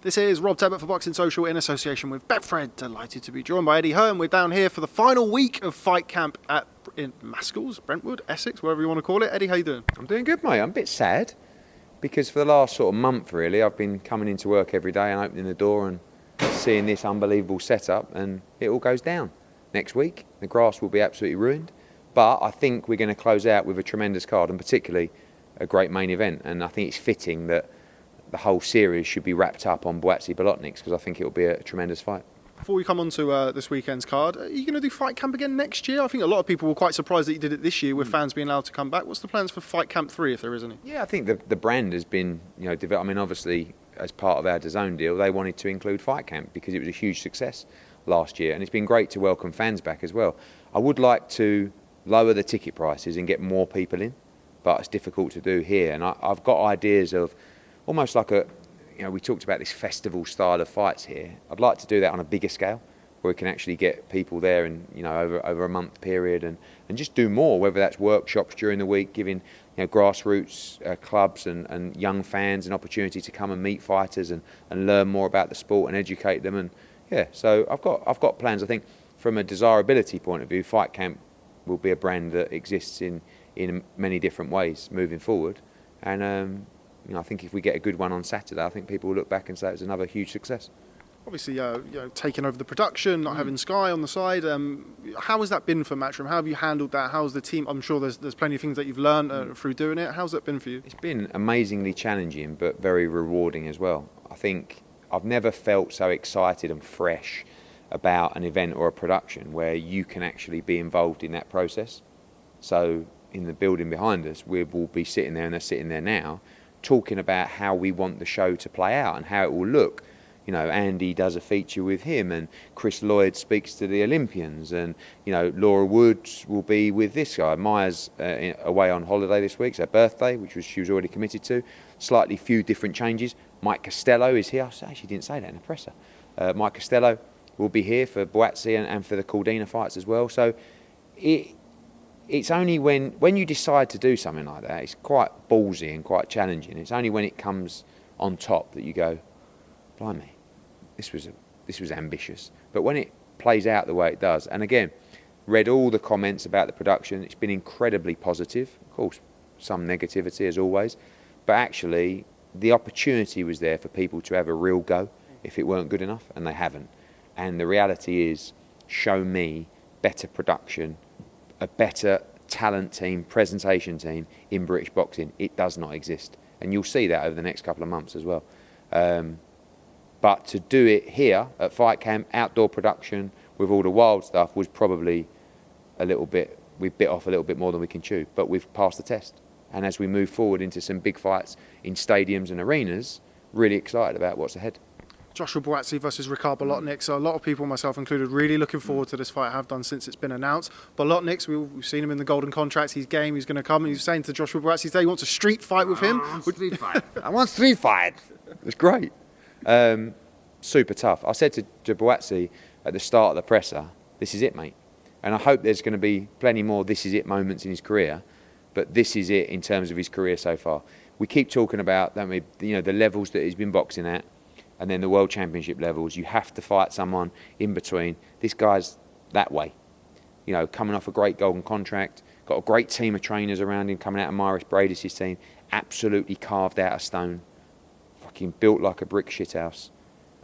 This is Rob Tebbutt for Boxing Social in association with Betfred. Delighted to be joined by Eddie Hearn. We're down here for the final week of fight camp in Maskell's, Brentwood, Essex, wherever you want to call it. Eddie, how you doing? I'm doing good, mate. I'm a bit sad because for the last sort of month, really, I've been coming into work every day and opening the door and seeing this unbelievable setup, and it all goes down next week. The grass will be absolutely ruined, but I think we're going to close out with a tremendous card and particularly a great main event, and I think it's fitting that the whole series should be wrapped up on Buatsi-Bolotniks because I think it will be a tremendous fight. Before we come on to this weekend's card, are you going to do fight camp again next year? I think a lot of people were quite surprised that you did it this year with fans being allowed to come back. What's the plans for fight camp 3 if there is any? Yeah, I think the brand has been, developed. I mean, obviously, as part of our DAZN deal, they wanted to include fight camp because it was a huge success last year, and it's been great to welcome fans back as well. I would like to lower the ticket prices and get more people in, but it's difficult to do here, and I've got ideas of almost like we talked about this festival style of fights here. I'd like to do that on a bigger scale where we can actually get people there and, over a month period and just do more, whether that's workshops during the week, giving, grassroots clubs and young fans an opportunity to come and meet fighters and learn more about the sport and educate them. And yeah, so I've got plans. I think from a desirability point of view, Fight Camp will be a brand that exists in many different ways moving forward. And I think if we get a good one on Saturday, I think people will look back and say it was another huge success. Obviously, taking over the production, not having Sky on the side. How has that been for Matchroom? How have you handled that? How's the team? I'm sure there's plenty of things that you've learned through doing it. How's that been for you? It's been amazingly challenging, but very rewarding as well. I think I've never felt so excited and fresh about an event or a production where you can actually be involved in that process. So in the building behind us, we will be sitting there, and they're sitting there now, talking about how we want the show to play out and how it will look. Andy does a feature with him, and Chris Lloyd speaks to the Olympians, and Laura Woods will be with this guy. Maya's away on holiday this week. It's her birthday, she was already committed to. Slightly few different changes. Mike Costello is here. I actually didn't say that in the presser. Mike Costello will be here for Buatsi and for the Caldina fights as well. So it's only when you decide to do something like that, it's quite ballsy and quite challenging. It's only when it comes on top that you go, blimey, this was ambitious. But when it plays out the way it does, and again, read all the comments about the production, it's been incredibly positive. Of course, some negativity as always, but actually the opportunity was there for people to have a real go if it weren't good enough, and they haven't. And the reality is, show me better production, a better talent team, presentation team in British boxing. It does not exist, and you'll see that over the next couple of months as well. But to do it here at Fight Camp, outdoor production with all the wild stuff was probably a little bit, we bit off a little bit more than we can chew, but we've passed the test. And as we move forward into some big fights in stadiums and arenas, really excited about what's ahead. Joshua Buatsi versus Buatsi-Bolotniks. So a lot of people, myself included, really looking forward to this fight. I have done since it's been announced. Bolotniks, we've seen him in the Golden Contracts. He's game. He's going to come. He's saying to Joshua Buatsi today he wants a street fight with him. I want street fight. I want street fight. It's great. Super tough. I said to Buatsi at the start of the presser, this is it, mate. And I hope there's going to be plenty more this is it moments in his career, but this is it in terms of his career so far. We keep talking about, don't we, the levels that he's been boxing at, and then the World Championship levels. You have to fight someone in between. This guy's that way. Coming off a great Golden Contract, got a great team of trainers around him coming out of Maurice Bradis' team, absolutely carved out of stone, fucking built like a brick shithouse.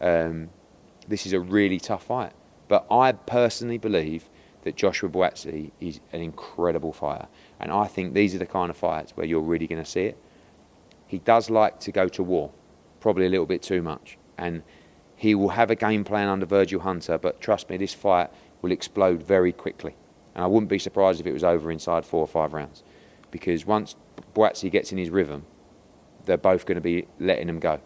This is a really tough fight. But I personally believe that Joshua Buatsi is an incredible fighter. And I think these are the kind of fights where you're really going to see it. He does like to go to war, probably a little bit too much. And he will have a game plan under Virgil Hunter, but trust me, this fight will explode very quickly. And I wouldn't be surprised if it was over inside 4 or 5 rounds. Because once Buatsi gets in his rhythm, they're both going to be letting him go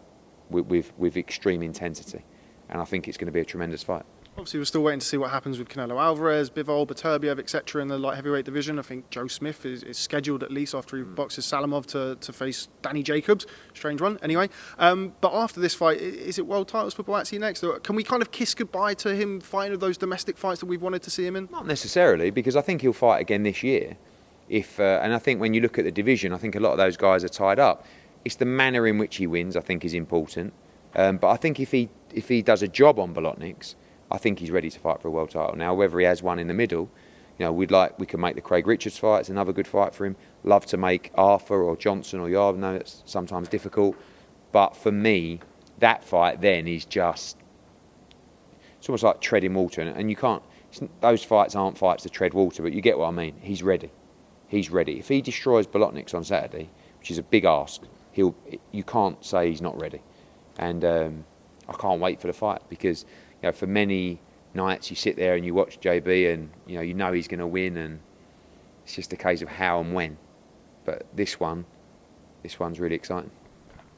with extreme intensity. And I think it's going to be a tremendous fight. Obviously, we're still waiting to see what happens with Canelo Alvarez, Bivol, Beterbiev, etc. in the light heavyweight division. I think Joe Smith is scheduled at least after he boxes Salamov to face Danny Jacobs. Strange one. Anyway, but after this fight, is it world titles for Buatsi next? Or can we kind of kiss goodbye to him fighting those domestic fights that we've wanted to see him in? Not necessarily, because I think he'll fight again this year. And I think when you look at the division, I think a lot of those guys are tied up. It's the manner in which he wins, I think, is important. But I think if he does a job on Bolotniks, I think he's ready to fight for a world title. Now, whether he has one in the middle, we can make the Craig Richards fight. It's another good fight for him. Love to make Arthur or Johnson or Yard. No, it's sometimes difficult. But for me, that fight then is just, it's almost like treading water. And you can't, those fights aren't fights to tread water, but you get what I mean. He's ready. He's ready. If he destroys Bolotniks on Saturday, which is a big ask, you can't say he's not ready. And I can't wait for the fight because, for many nights you sit there and you watch JB and you know he's going to win, and it's just a case of how and when. But this one's really exciting.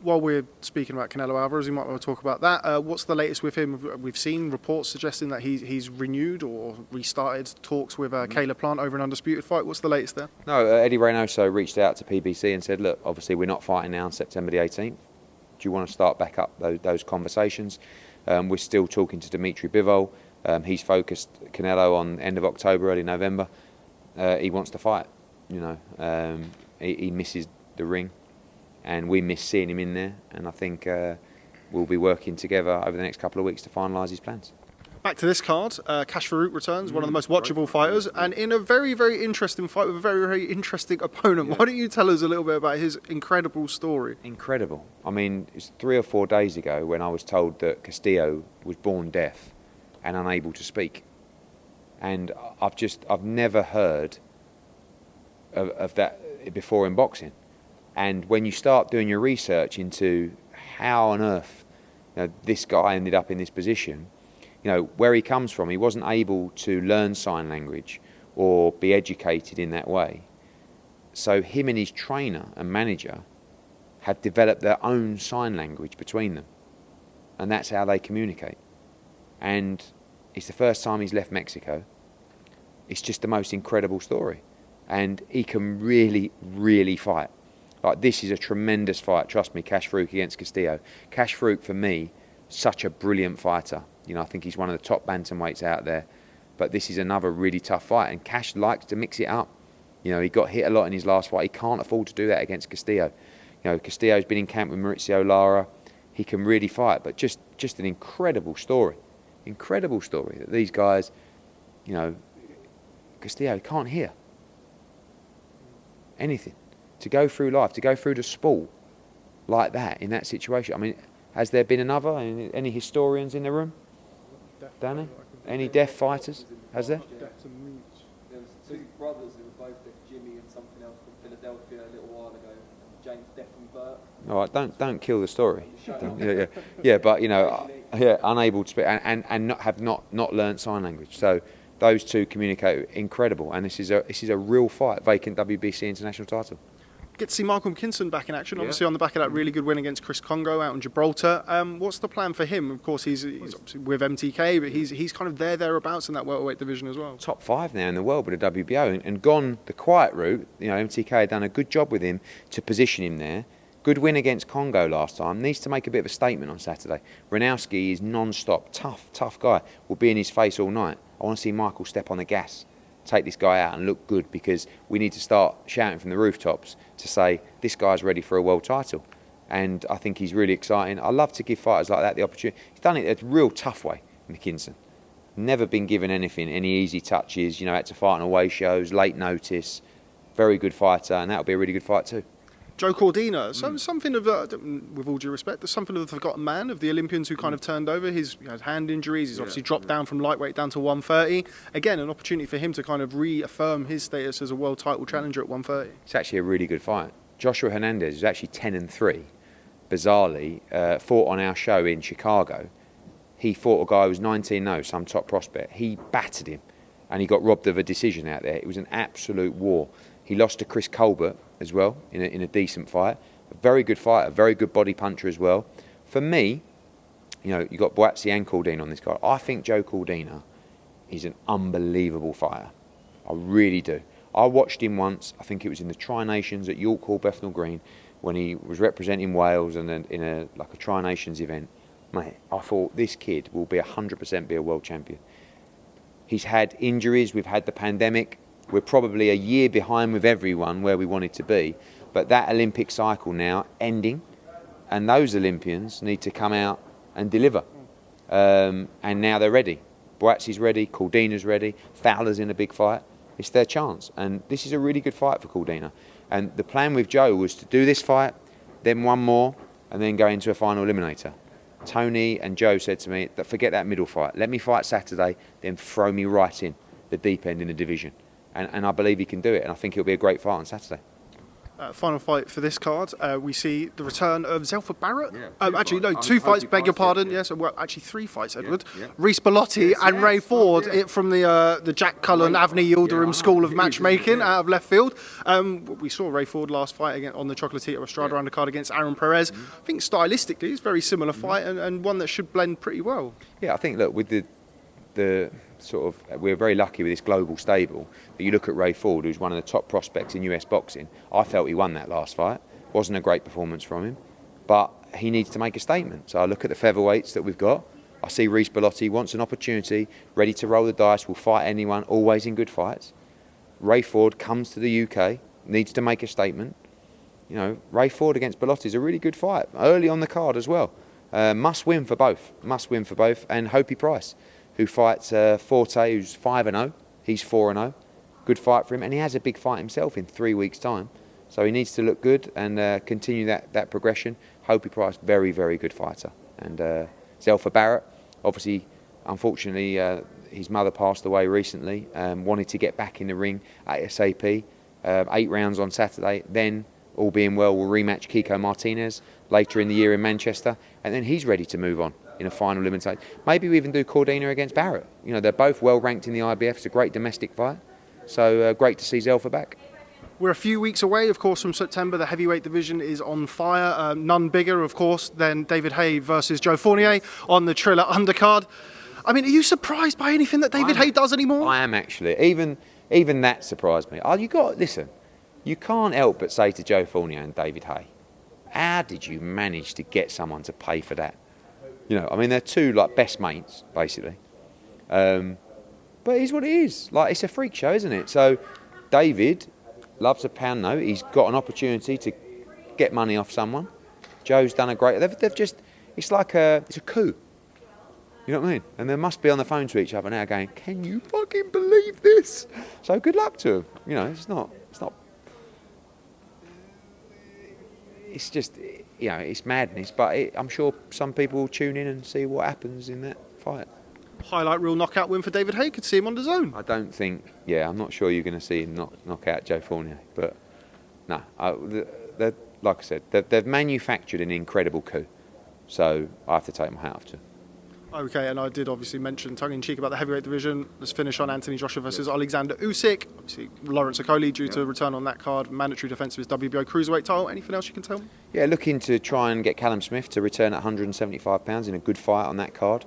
While we're speaking about Canelo Alvarez, you might want to talk about that. What's the latest with him? We've seen reports suggesting that he's renewed or restarted talks with Caleb Plant over an undisputed fight. What's the latest there? No, Eddie Reynoso reached out to PBC and said, look, obviously we're not fighting now on September the 18th. Do you want to start back up those conversations? We're still talking to Dimitri Bivol. He's focused Canelo on end of October, early November. He wants to fight. He misses the ring. And we miss seeing him in there, and I think we'll be working together over the next couple of weeks to finalise his plans. Back to this card, Cash Farouk returns, one of the most watchable fighters, and in a very, very interesting fight with a very, very interesting opponent. Yeah. Why don't you tell us a little bit about his incredible story? Incredible. I mean, it's 3 or 4 days ago when I was told that Castillo was born deaf and unable to speak. And I've never heard of that before in boxing. And when you start doing your research into how on earth this guy ended up in this position, where he comes from, he wasn't able to learn sign language or be educated in that way. So him and his trainer and manager have developed their own sign language between them. And that's how they communicate. And it's the first time he's left Mexico. It's just the most incredible story. And he can really, really fight. Like, this is a tremendous fight, trust me, Cash Farouk against Castillo. Cash Farouk, for me, such a brilliant fighter. I think he's one of the top bantamweights out there. But this is another really tough fight, and Cash likes to mix it up. He got hit a lot in his last fight. He can't afford to do that against Castillo. Castillo's been in camp with Maurizio Lara. He can really fight, but just an incredible story. Incredible story that these guys, Castillo can't hear anything. To go through life, to go through the sport like that, in that situation. I mean, has there been another? Any historians in the room? Danny? Any deaf fighters? Has there? There was 2 brothers who were both deaf, Jimmy and something else from Philadelphia a little while ago. James Deaf and Burt. All right, don't kill the story. Yeah, but unable to speak and not learnt sign language. So those two communicate incredible, and this is a real fight, vacant WBC international title. Get to see Michael McKinson back in action, obviously on the back of that really good win against Chris Congo out in Gibraltar. What's the plan for him? Of course, he's obviously with MTK, but he's kind of thereabouts in that welterweight division as well. Top 5 now in the world with the WBO, and gone the quiet route. MTK had done a good job with him to position him there. Good win against Congo last time. Needs to make a bit of a statement on Saturday. Ranowski is non-stop, tough guy. Will be in his face all night. I want to see Michael step on the gas, take this guy out and look good, because we need to start shouting from the rooftops to say this guy's ready for a world title. And I think he's really exciting. I love to give fighters like that the opportunity. He's done it a real tough way, McKinson. Never been given anything, any easy touches, had to fight on away shows, late notice. Very good fighter, and that'll be a really good fight too. Joe Cordina, something of, with all due respect, there's something of the forgotten man of the Olympians who kind of turned over. He's had hand injuries. He's obviously dropped down from lightweight down to 130. Again, an opportunity for him to kind of reaffirm his status as a world title challenger at 130. It's actually a really good fight. Joshua Hernandez is actually 10-3. Bizarrely, fought on our show in Chicago. He fought a guy who was 19-0, some top prospect. He battered him, and he got robbed of a decision out there. It was an absolute war. He lost to Chris Colbert as well in a decent fight. A very good fighter, a very good body puncher as well. For me, you got Buatsi and Cordina on this card. I think Joe Cordina is an unbelievable fighter. I really do. I watched him once, I think it was in the Tri-Nations at York Hall, Bethnal Green, when he was representing Wales and in a Tri-Nations event. Mate, I thought this kid will be 100% be a world champion. He's had injuries, we've had the pandemic. We're probably a year behind with everyone where we wanted to be. But that Olympic cycle now ending, and those Olympians need to come out and deliver. And now they're ready. Buatsi's ready, Cordina's ready, Fowler's in a big fight. It's their chance, and this is a really good fight for Cordina. And the plan with Joe was to do this fight, then one more, and then go into a final eliminator. Tony and Joe said to me, that forget that middle fight. Let me fight Saturday, then throw me right in the deep end in the division. And I believe he can do it, and I think it'll be a great fight on Saturday. Final fight for this card, we see the return of Zelfa Barrett. Yeah, actually, no, two fights, beg your pardon. Yeah. Yes, well, actually 3 fights, Edward. Yeah. Reece Belotti and Ray Ford from the Jack Cullen, Avni Yildirim School of Matchmaking out of left field. We saw Ray Ford last fight again on the Chocolatita Estrada undercard against Aaron Perez. I think stylistically it's a very similar fight and one that should blend pretty well. Yeah, I think, look, with the sort of, we're very lucky with this global stable, but you look at Ray Ford, who's one of the top prospects in US boxing. I felt he won that last fight. Wasn't a great performance from him, but he needs to make a statement. So I look at the featherweights that we've got. I see Reece Belotti wants an opportunity, ready to roll the dice, will fight anyone, always in good fights. Ray Ford comes to the UK, needs to make a statement. You know, Ray Ford against Belotti is a really good fight, early on the card as well. Must win for both, and Hopi Price, who fights Forte, who's 5-0. He's 4-0. Good fight for him, and he has a big fight himself in 3 weeks' time. So he needs to look good and continue that progression. Hopi Price, very, very good fighter. And Zelfa Barrett, obviously, unfortunately, his mother passed away recently. Wanted to get back in the ring ASAP. 8 rounds on Saturday. Then, all being well, we'll rematch Kiko Martinez later in the year in Manchester. And then he's ready to move on in a final elimination. Maybe we even do Cordina against Barrett. You know, they're both well ranked in the IBF. It's a great domestic fight. So great to see Zelfa back. We're a few weeks away, of course, from September. The heavyweight division is on fire. None bigger, of course, than David Haye versus Joe Fournier on the Triller undercard. I mean, are you surprised by anything that David Haye does anymore? I am, actually. Even that surprised me. Listen, you can't help but say to Joe Fournier and David Haye, how did you manage to get someone to pay for that? You know, I mean, they're two like best mates, basically. But it is what it is. Like, it's a freak show, isn't it? So, David loves a pound note. He's got an opportunity to get money off someone. Joe's done a great. They've just. It's like it's a coup. You know what I mean? And they must be on the phone to each other now, going, "Can you fucking believe this?" So good luck to them. You know, it's not. It's just, you know, it's madness. But I'm sure some people will tune in and see what happens in that fight. Highlight reel knockout win for David Haye. Could see him on the zone. I don't think. Yeah, I'm not sure you're going to see him knock out Joe Fournier. But no, like I said, they've manufactured an incredible coup. So I have to take my hat off to them. Okay, and I did obviously mention tongue-in-cheek about the heavyweight division. Let's finish on Anthony Joshua versus Alexander Usyk. Obviously, Lawrence Okoli due to return on that card. Mandatory defence of his WBO cruiserweight title. Anything else you can tell me? Yeah, looking to try and get Callum Smith to return at 175 pounds in a good fight on that card.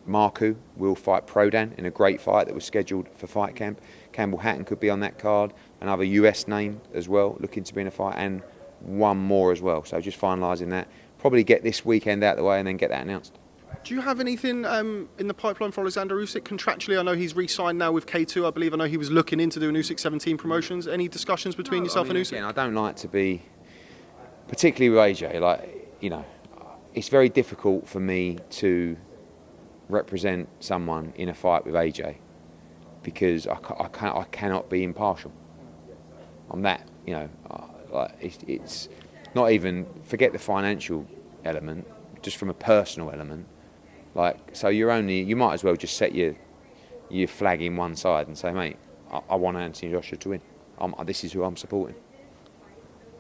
Marku will fight Prodan in a great fight that was scheduled for Fight Camp. Campbell Hatton could be on that card. Another US name as well, looking to be in a fight, and one more as well. So just finalising that. Probably get this weekend out of the way and then get that announced. Do you have anything in the pipeline for Alexander Usyk contractually? I know he's re-signed now with K2, I believe. I know he was looking into doing Usyk 17 promotions. Any discussions between yourself and Usyk? Again, I don't like to be, particularly with AJ, like, you know, it's very difficult for me to represent someone in a fight with AJ because I cannot be impartial. I'm that, you know, like it's not even, forget the financial element, just from a personal element. Like, so you might as well just set your flag in one side and say, mate, I want Anthony Joshua to win. This is who I'm supporting.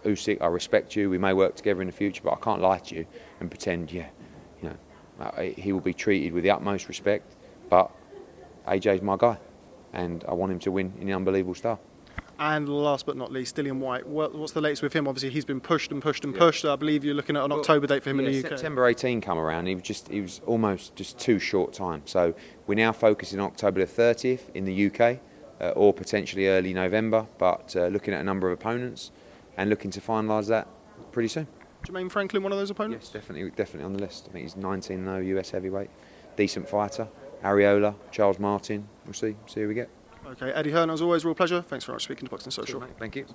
Usyk, I respect you. We may work together in the future, but I can't lie to you and pretend, he will be treated with the utmost respect. But AJ's my guy, and I want him to win in an unbelievable style. And last but not least, Dillian Whyte. What's the latest with him? Obviously, he's been pushed and pushed and pushed. I believe you're looking at an October date for him in the UK. September 18 come around. He was almost just too short time. So we're now focusing on October the 30th in the UK, or potentially early November. But looking at a number of opponents and looking to finalise that pretty soon. Jermaine Franklin, one of those opponents? Yes, definitely on the list. I think he's 19-0 US heavyweight, decent fighter. Ariola, Charles Martin. We'll see who we get. Okay, Eddie Hearn, as always, real pleasure. Thanks very much for speaking to Boxing Social. Thank you.